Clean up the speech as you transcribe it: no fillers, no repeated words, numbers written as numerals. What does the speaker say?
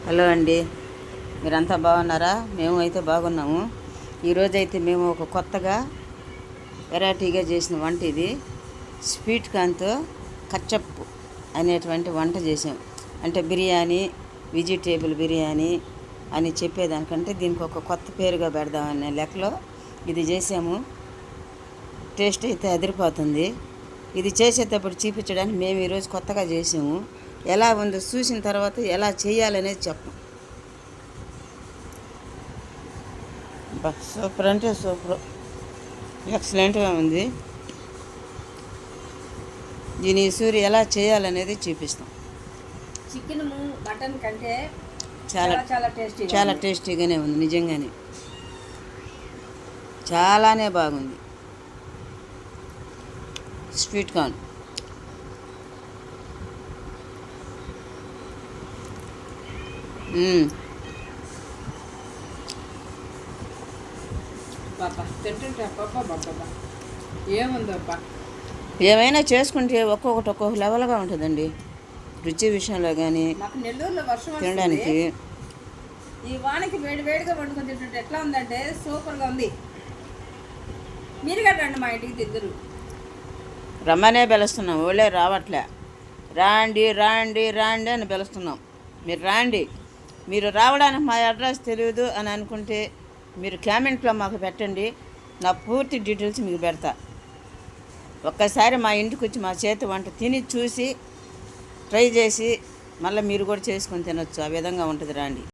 Hello అండి, మీరంతా బాగున్నారా? మేము అయితే బాగున్నాము. ఈరోజైతే మేము ఒక కొత్తగా వెరైటీగా చేసిన వంట ఇది. స్వీట్ కార్న్తో కచ్చప్పు అనేటువంటి వంట చేసాం. అంటే బిర్యానీ, వెజిటేబుల్ బిర్యానీ అని చెప్పేదానికంటే దీనికి ఒక కొత్త పేరుగా పెడదామనే లెక్కలో ఇది చేసాము. టేస్ట్ అయితే అదిరిపోతుంది. ఇది చేసేటప్పుడు చూపించడానికి మేము ఈరోజు కొత్తగా చేసాము. ఎలా ఉందో చూసిన తర్వాత ఎలా చేయాలనేది చెప్పం. సూపర్ అంటే సూపర్, ఎక్సలెంట్గా ఉంది. దీని సూరి ఎలా చేయాలనేది చూపిస్తాం. చికెన్ మటన్ కంటే చాలా టేస్టీగానే ఉంది. నిజంగానే చాలానే బాగుంది. స్వీట్ కార్న్ ఏమైనా చేసుకుంటే ఒక్కొక్క లెవెల్గా ఉంటుందండి రుచి విషయంలో. కానీ నెల్లూరులో వర్షం తినడానికి ఈ వానకి వేడిగా వండుకొని తింటుంటే ఎట్లా ఉందంటే సూపర్గా ఉంది. మీరు కట్టండి మా ఇంటికి తిద్దరు. రమ్మనే పిలుస్తున్నాం, ఓళ్ళే రావట్లే. రాండి రాండి రాండి అని పిలుస్తున్నాం. మీరు రాండి. మీరు రావడానికి మా అడ్రస్ తెలియదు అని అనుకుంటే మీరు కామెంట్లో మాకు పెట్టండి. నా పూర్తి డీటెయిల్స్ మీకు పెడతా. ఒక్కసారి మా ఇంటికి వచ్చి మా చేతి వంట తిని చూసి ట్రై చేసి మళ్ళీ మీరు కూడా చేసుకొని తినొచ్చు. ఆ విధంగా ఉంటుంది. రాండి.